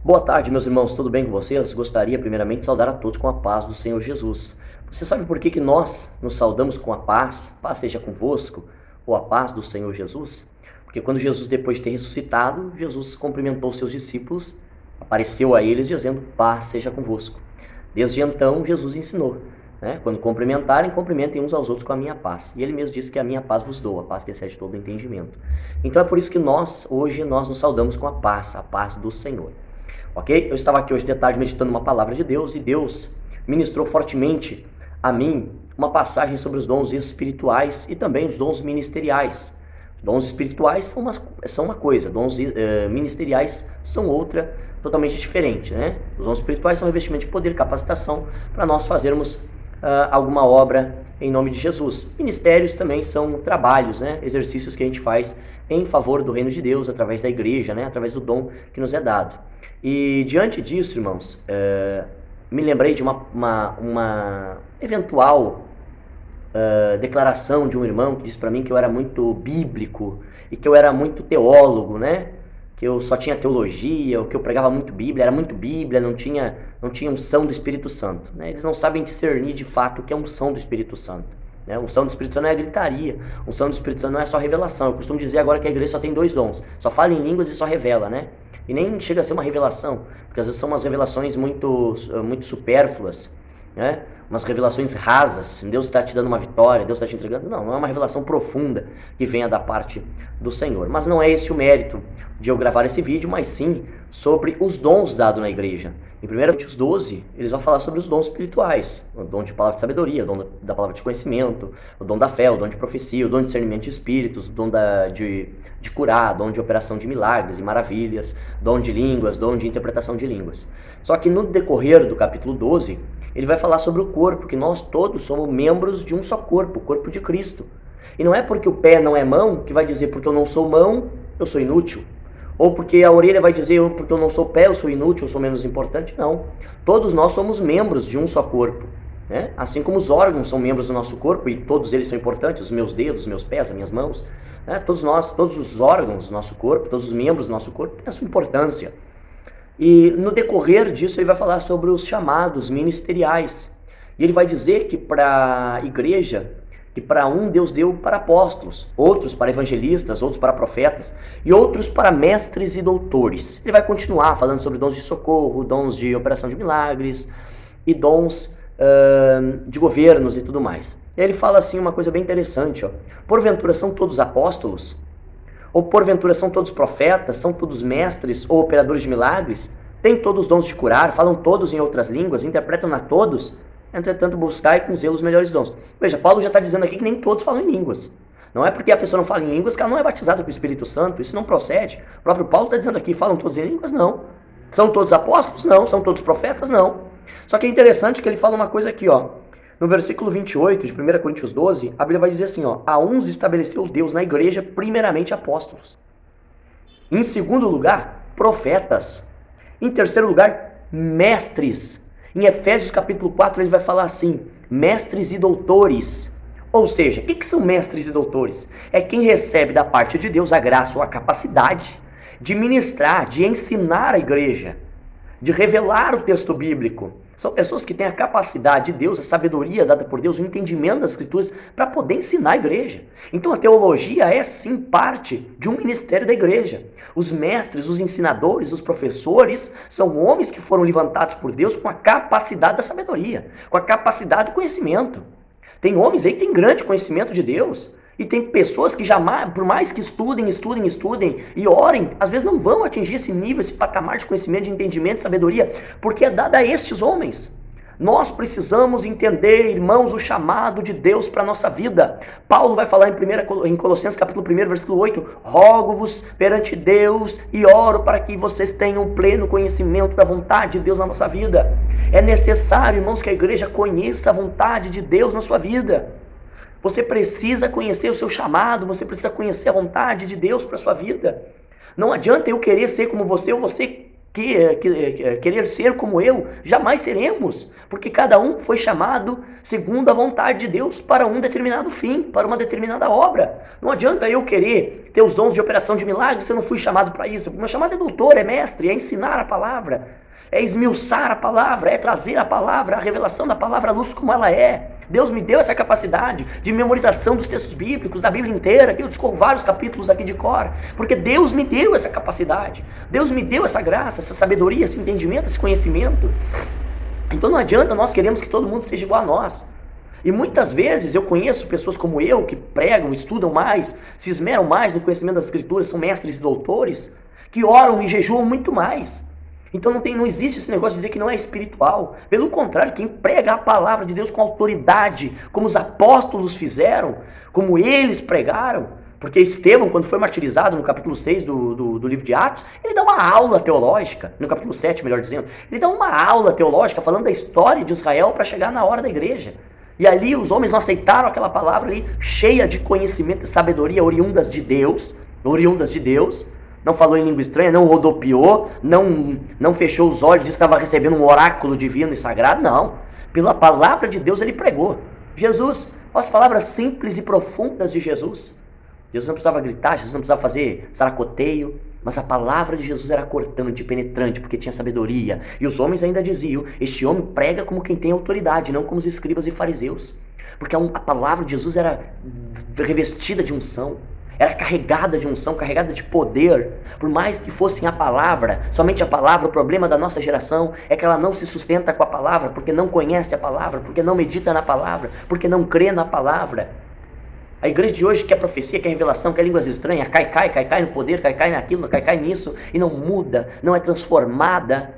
Boa tarde, meus irmãos, tudo bem com vocês? Gostaria primeiramente de saudar a todos com a paz do Senhor Jesus. Você sabe por que nós nos saudamos com a paz? Paz seja convosco, ou a paz do Senhor Jesus? Porque quando Jesus, depois de ter ressuscitado, Jesus cumprimentou seus discípulos, apareceu a eles dizendo, paz seja convosco. Desde então, Jesus ensinou, né? Quando cumprimentarem, cumprimentem uns aos outros com a minha paz. E ele mesmo disse que a minha paz vos dou, a paz que excede todo o entendimento. Então é por isso que hoje nós nos saudamos com a paz do Senhor. Ok? Eu estava aqui hoje de tarde meditando uma palavra de Deus e Deus ministrou fortemente a mim uma passagem sobre os dons espirituais e também os dons ministeriais. Dons espirituais são uma coisa, dons ministeriais são outra totalmente diferente, né? Os dons espirituais são revestimento de poder, capacitação para nós fazermos alguma obra em nome de Jesus. Ministérios também são trabalhos, né? Exercícios que a gente faz em favor do reino de Deus, através da igreja, né? Através do dom que nos é dado. E diante disso, irmãos, me lembrei de uma eventual declaração de um irmão que disse para mim que eu era muito bíblico e que eu era muito teólogo, né? Que eu só tinha teologia, ou que eu pregava muito Bíblia, era muito Bíblia, não tinha unção do Espírito Santo, né? Eles não sabem discernir de fato o que é unção do Espírito Santo, né? Unção do Espírito Santo não é gritaria, unção do Espírito Santo não é só revelação. Eu costumo dizer agora que a igreja só tem 2 dons, só fala em línguas e só revela, né? E nem chega a ser uma revelação, porque às vezes são umas revelações muito supérfluas, né? Umas revelações rasas. Deus está te dando uma vitória, Deus está te entregando. Não é uma revelação profunda que venha da parte do Senhor. Mas não é esse o mérito de eu gravar esse vídeo, mas sim sobre os dons dados na igreja. Em 1 Coríntios 12, eles vão falar sobre os dons espirituais. O dom de palavra de sabedoria, o dom da palavra de conhecimento, o dom da fé, o dom de profecia, o dom de discernimento de espíritos, o dom de curar, dom de operação de milagres e maravilhas, dom de línguas, dom de interpretação de línguas. Só que no decorrer do capítulo 12, ele vai falar sobre o corpo, que nós todos somos membros de um só corpo, o corpo de Cristo. E não é porque o pé não é mão que vai dizer porque eu não sou mão, eu sou inútil. Ou porque a orelha vai dizer porque eu não sou pé, eu sou inútil, eu sou menos importante. Não. Todos nós somos membros de um só corpo, né? Assim como os órgãos são membros do nosso corpo e todos eles são importantes, os meus dedos, os meus pés, as minhas mãos, né? Todos os órgãos do nosso corpo, todos os membros do nosso corpo têm a sua importância. E no decorrer disso ele vai falar sobre os chamados ministeriais. E ele vai dizer que para a igreja, que para um Deus deu para apóstolos, outros para evangelistas, outros para profetas e outros para mestres e doutores. Ele vai continuar falando sobre dons de socorro, dons de operação de milagres e dons de governos e tudo mais. E ele fala assim uma coisa bem interessante, ó. Porventura são todos apóstolos? Ou porventura são todos profetas, são todos mestres ou operadores de milagres? Têm todos os dons de curar, falam todos em outras línguas, interpretam a todos? Entretanto, buscai com zelo os melhores dons. Veja, Paulo já está dizendo aqui que nem todos falam em línguas. Não é porque a pessoa não fala em línguas que ela não é batizada com o Espírito Santo, isso não procede. O próprio Paulo está dizendo aqui, falam todos em línguas? Não. São todos apóstolos? Não. São todos profetas? Não. Só que é interessante que ele fala uma coisa aqui, ó. No versículo 28 de 1 Coríntios 12, a Bíblia vai dizer assim, ó, a uns estabeleceu Deus na igreja, primeiramente apóstolos. Em segundo lugar, profetas. Em terceiro lugar, mestres. Em Efésios capítulo 4 ele vai falar assim, mestres e doutores. Ou seja, o que são mestres e doutores? É quem recebe da parte de Deus a graça ou a capacidade de ministrar, de ensinar a igreja, de revelar o texto bíblico. São pessoas que têm a capacidade de Deus, a sabedoria dada por Deus, o entendimento das escrituras para poder ensinar a igreja. Então a teologia é sim parte de um ministério da igreja. Os mestres, os ensinadores, os professores são homens que foram levantados por Deus com a capacidade da sabedoria, com a capacidade do conhecimento. Tem homens aí que têm grande conhecimento de Deus. E tem pessoas que jamais, por mais que estudem e orem, às vezes não vão atingir esse nível, esse patamar de conhecimento, de entendimento, de sabedoria, porque é dado a estes homens. Nós precisamos entender, irmãos, o chamado de Deus para a nossa vida. Paulo vai falar em Colossenses capítulo 1, versículo 8, rogo-vos perante Deus e oro para que vocês tenham pleno conhecimento da vontade de Deus na nossa vida. É necessário, irmãos, que a igreja conheça a vontade de Deus na sua vida. Você precisa conhecer o seu chamado, você precisa conhecer a vontade de Deus para a sua vida. Não adianta eu querer ser como você ou você querer ser como eu, jamais seremos, porque cada um foi chamado segundo a vontade de Deus para um determinado fim, para uma determinada obra. Não adianta eu querer ter os dons de operação de milagres se eu não fui chamado para isso. Meu chamado é doutor, é mestre, é ensinar a palavra, é esmiuçar a palavra, é trazer a palavra, a revelação da palavra à luz como ela é. Deus me deu essa capacidade de memorização dos textos bíblicos, da Bíblia inteira, que eu discorro vários capítulos aqui de cor, porque Deus me deu essa capacidade, Deus me deu essa graça, essa sabedoria, esse entendimento, esse conhecimento. Então não adianta nós queremos que todo mundo seja igual a nós. E muitas vezes eu conheço pessoas como eu, que pregam, estudam mais, se esmeram mais no conhecimento das escrituras, são mestres e doutores, que oram e jejuam muito mais. Então não existe esse negócio de dizer que não é espiritual. Pelo contrário, quem prega a palavra de Deus com autoridade, como os apóstolos fizeram, como eles pregaram, porque Estevão, quando foi martirizado no capítulo 6 do livro de Atos, ele dá uma aula teológica, no capítulo 7, melhor dizendo, ele dá uma aula teológica falando da história de Israel para chegar na hora da igreja. E ali os homens não aceitaram aquela palavra ali, cheia de conhecimento e sabedoria oriundas de Deus, não falou em língua estranha, não rodopiou, não fechou os olhos, disse que estava recebendo um oráculo divino e sagrado, não. Pela palavra de Deus ele pregou. Jesus, as palavras simples e profundas de Jesus. Jesus não precisava gritar, Jesus não precisava fazer saracoteio, mas a palavra de Jesus era cortante, penetrante, porque tinha sabedoria. E os homens ainda diziam, este homem prega como quem tem autoridade, não como os escribas e fariseus. Porque a palavra de Jesus era revestida de unção. Era carregada de unção, carregada de poder. Por mais que fossem a palavra, somente a palavra, o problema da nossa geração é que ela não se sustenta com a palavra, porque não conhece a palavra, porque não medita na palavra, porque não crê na palavra. A igreja de hoje quer profecia, quer revelação, quer línguas estranhas, cai no poder, cai naquilo, cai nisso, e não muda, não é transformada.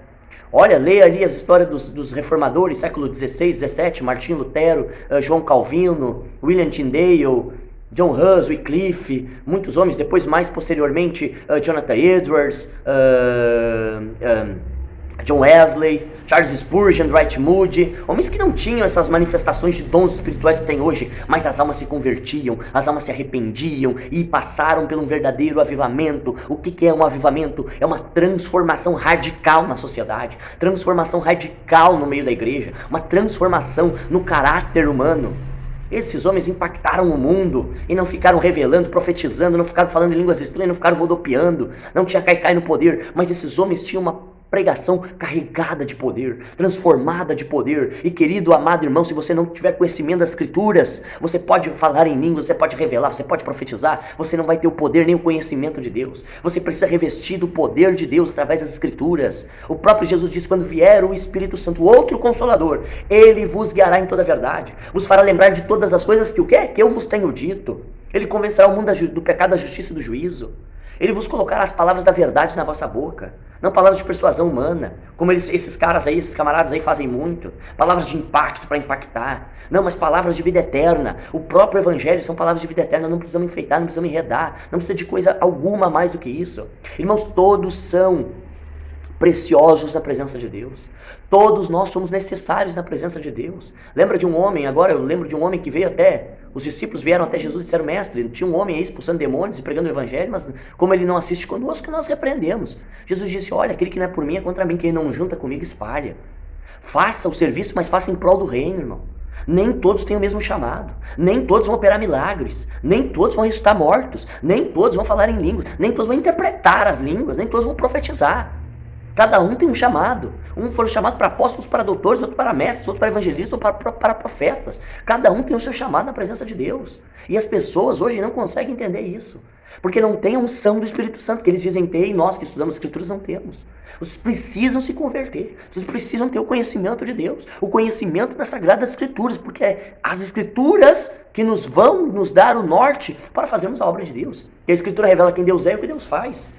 Olha, leia ali as histórias dos reformadores, século XVI, XVII, Martinho Lutero, João Calvino, William Tyndale, John Hus, Wycliffe, muitos homens, depois mais posteriormente Jonathan Edwards, John Wesley, Charles Spurgeon, Dwight Moody, homens que não tinham essas manifestações de dons espirituais que tem hoje, mas as almas se convertiam, as almas se arrependiam e passaram por um verdadeiro avivamento. O que é um avivamento? É uma transformação radical na sociedade, transformação radical no meio da igreja, uma transformação no caráter humano. Esses homens impactaram o mundo e não ficaram revelando, profetizando, não ficaram falando em línguas estranhas, não ficaram rodopiando, não tinha cai no poder, mas esses homens tinham uma pregação carregada de poder, transformada de poder. E querido, amado irmão, se você não tiver conhecimento das escrituras, você pode falar em línguas, você pode revelar, você pode profetizar, você não vai ter o poder nem o conhecimento de Deus. Você precisa revestir do poder de Deus através das escrituras. O próprio Jesus disse, quando vier o Espírito Santo, outro Consolador, ele vos guiará em toda a verdade, vos fará lembrar de todas as coisas que o quê? Que eu vos tenho dito. Ele convencerá o mundo do pecado, da justiça e do juízo. Ele vos colocará as palavras da verdade na vossa boca, não palavras de persuasão humana, como esses caras aí, esses camaradas aí fazem muito, palavras de impacto para impactar, não, mas palavras de vida eterna. O próprio evangelho são palavras de vida eterna, não precisamos enfeitar, não precisamos enredar, não precisa de coisa alguma mais do que isso. Irmãos, todos são preciosos na presença de Deus. Todos nós somos necessários na presença de Deus. Lembra de um homem, agora eu lembro de um homem que veio até, os discípulos vieram até Jesus e disseram, mestre, tinha um homem aí expulsando demônios e pregando o evangelho, mas como ele não assiste conosco, nós repreendemos. Jesus disse, olha, aquele que não é por mim é contra mim, quem não junta comigo espalha. Faça o serviço, mas faça em prol do reino, irmão. Nem todos têm o mesmo chamado, nem todos vão operar milagres, nem todos vão ressuscitar mortos, nem todos vão falar em línguas, nem todos vão interpretar as línguas, nem todos vão profetizar. Cada um tem um chamado. Um foi chamado para apóstolos, para doutores, outro para mestres, outro para evangelistas, outro para profetas. Cada um tem o seu chamado na presença de Deus. E as pessoas hoje não conseguem entender isso. Porque não tem a unção do Espírito Santo, que eles dizem ter, e nós que estudamos as Escrituras não temos. Vocês precisam se converter. Vocês precisam ter o conhecimento de Deus. O conhecimento das Sagradas Escrituras. Porque é as Escrituras que vão nos dar o norte para fazermos a obra de Deus. E a Escritura revela quem Deus é e o que Deus faz.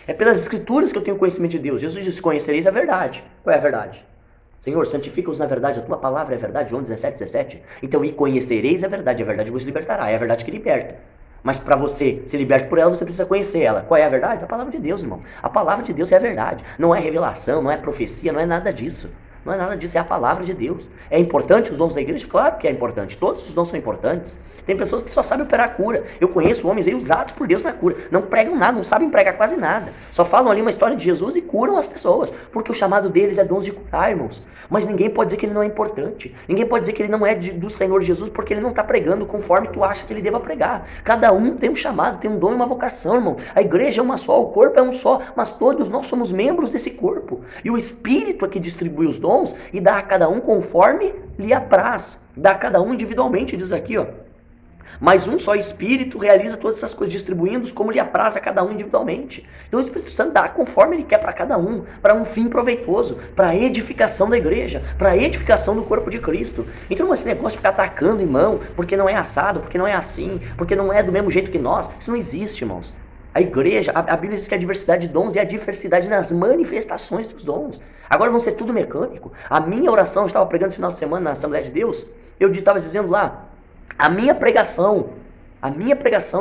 É pelas Escrituras que eu tenho conhecimento de Deus. Jesus disse, conhecereis a verdade. Qual é a verdade? Senhor, santifica-os na verdade, a tua palavra é a verdade. João 17. Então, e conhecereis a verdade vos libertará. É a verdade que liberta. Mas para você ser liberto por ela, você precisa conhecer ela. Qual é a verdade? A palavra de Deus, irmão. A palavra de Deus é a verdade. Não é revelação, não é profecia, não é nada disso. Não é nada disso, é a palavra de Deus. É importante os dons da igreja? Claro que é importante. Todos os dons são importantes. Tem pessoas que só sabem operar a cura. Eu conheço homens aí usados por Deus na cura. Não pregam nada, não sabem pregar quase nada. Só falam ali uma história de Jesus e curam as pessoas. Porque o chamado deles é dons de curar, irmãos. Mas ninguém pode dizer que ele não é importante. Ninguém pode dizer que ele não é do Senhor Jesus porque ele não está pregando conforme tu acha que ele deva pregar. Cada um tem um chamado, tem um dom e uma vocação, irmão. A igreja é uma só, o corpo é um só, mas todos nós somos membros desse corpo. E o Espírito é que distribui os dons e dá a cada um conforme lhe apraz. Dá a cada um individualmente, diz aqui, ó. Mas um só Espírito realiza todas essas coisas, distribuindo-os como lhe apraz a cada um individualmente. Então o Espírito Santo dá conforme ele quer para cada um, para um fim proveitoso, para a edificação da igreja, para a edificação do corpo de Cristo. Então esse negócio de ficar atacando irmão, porque não é assado, porque não é assim, porque não é do mesmo jeito que nós, isso não existe, irmãos. A igreja, a Bíblia diz que a diversidade de dons é a diversidade nas manifestações dos dons. Agora vão ser tudo mecânico. A minha oração, eu estava pregando esse final de semana na Assembleia de Deus, eu estava dizendo lá, a minha pregação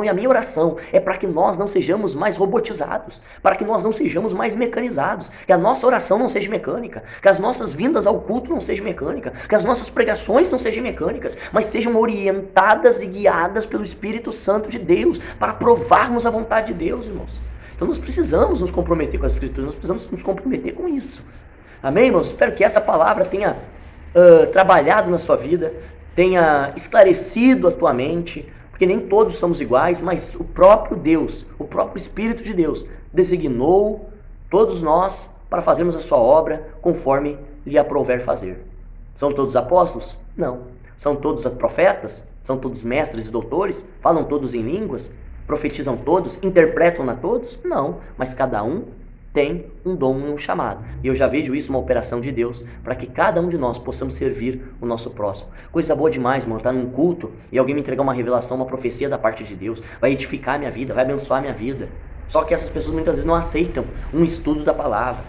e a minha oração é para que nós não sejamos mais robotizados, para que nós não sejamos mais mecanizados, que a nossa oração não seja mecânica, que as nossas vindas ao culto não sejam mecânicas, que as nossas pregações não sejam mecânicas, mas sejam orientadas e guiadas pelo Espírito Santo de Deus, para provarmos a vontade de Deus, irmãos. Então nós precisamos nos comprometer com as Escrituras, nós precisamos nos comprometer com isso. Amém, irmãos? Espero que essa palavra tenha trabalhado na sua vida, tenha esclarecido a tua mente, porque nem todos somos iguais, mas o próprio Deus, o próprio Espírito de Deus, designou todos nós para fazermos a sua obra conforme lhe aprouver fazer. São todos apóstolos? Não. São todos profetas? São todos mestres e doutores? Falam todos em línguas? Profetizam todos? Interpretam a todos? Não, mas cada um tem um dom e um chamado. E eu já vejo isso uma operação de Deus, para que cada um de nós possamos servir o nosso próximo. Coisa boa demais, irmão, estar num culto e alguém me entregar uma revelação, uma profecia da parte de Deus, vai edificar a minha vida, vai abençoar a minha vida. Só que essas pessoas muitas vezes não aceitam um estudo da palavra.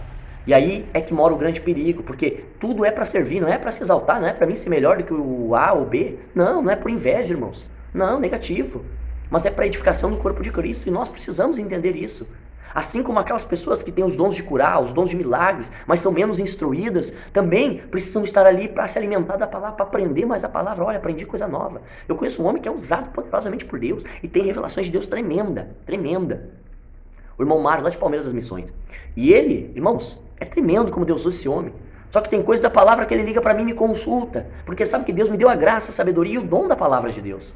E aí é que mora o grande perigo, porque tudo é para servir, não é para se exaltar, não é para mim ser melhor do que o A ou B. Não, não é por inveja, irmãos. Não, negativo. Mas é para edificação do corpo de Cristo e nós precisamos entender isso. Assim como aquelas pessoas que têm os dons de curar, os dons de milagres, mas são menos instruídas, também precisam estar ali para se alimentar da palavra, para aprender mais a palavra. Olha, aprendi coisa nova. Eu conheço um homem que é usado poderosamente por Deus e tem revelações de Deus tremenda. O irmão Mário, lá de Palmeiras das Missões. E ele, irmãos, é tremendo como Deus usa esse homem. Só que tem coisa da palavra que ele liga para mim e me consulta, porque sabe que Deus me deu a graça, a sabedoria e o dom da palavra de Deus.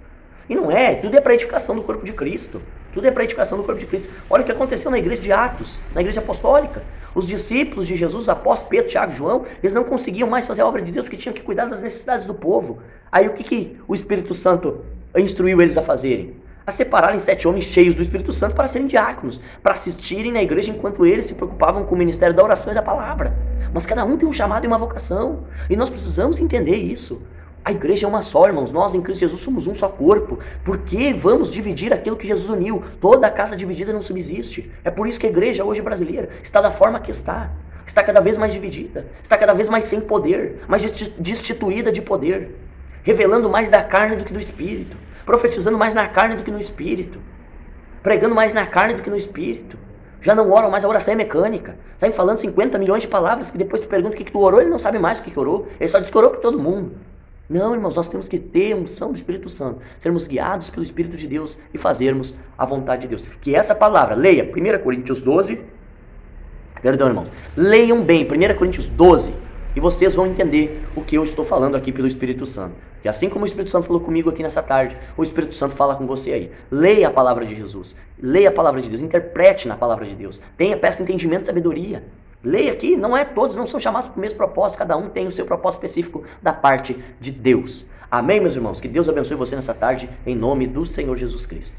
E não é, tudo é para edificação do corpo de Cristo. Tudo é para edificação do corpo de Cristo. Olha o que aconteceu na igreja de Atos, na igreja apostólica. Os discípulos de Jesus, os apóstolos Pedro, Tiago e João, eles não conseguiam mais fazer a obra de Deus porque tinham que cuidar das necessidades do povo. Aí o que o Espírito Santo instruiu eles a fazerem? A separarem 7 homens cheios do Espírito Santo para serem diáconos, para assistirem na igreja enquanto eles se preocupavam com o ministério da oração e da palavra. Mas cada um tem um chamado e uma vocação. E nós precisamos entender isso. A igreja é uma só, irmãos. Nós em Cristo Jesus somos um só corpo. Por que vamos dividir aquilo que Jesus uniu? Toda a casa dividida não subsiste. É por isso que a igreja hoje brasileira está da forma que está. Está cada vez mais dividida. Está cada vez mais sem poder. Mais destituída de poder. Revelando mais da carne do que do espírito. Profetizando mais na carne do que no espírito. Pregando mais na carne do que no espírito. Já não oram mais, a oração é mecânica. Saem falando 50 milhões de palavras que depois tu pergunta o que tu orou, ele não sabe mais o que orou. Ele só diz que orou por todo mundo. Não, irmãos, nós temos que ter a unção do Espírito Santo, sermos guiados pelo Espírito de Deus e fazermos a vontade de Deus. Que essa palavra, leia 1 Coríntios 12, perdão, irmãos, leiam bem 1 Coríntios 12 e vocês vão entender o que eu estou falando aqui pelo Espírito Santo. E assim como o Espírito Santo falou comigo aqui nessa tarde, o Espírito Santo fala com você aí. Leia a palavra de Jesus, leia a palavra de Deus, interprete na palavra de Deus, peça entendimento e sabedoria. Leia aqui, todos não são chamados para o mesmo propósito, cada um tem o seu propósito específico da parte de Deus. Amém, meus irmãos? Que Deus abençoe você nessa tarde, em nome do Senhor Jesus Cristo.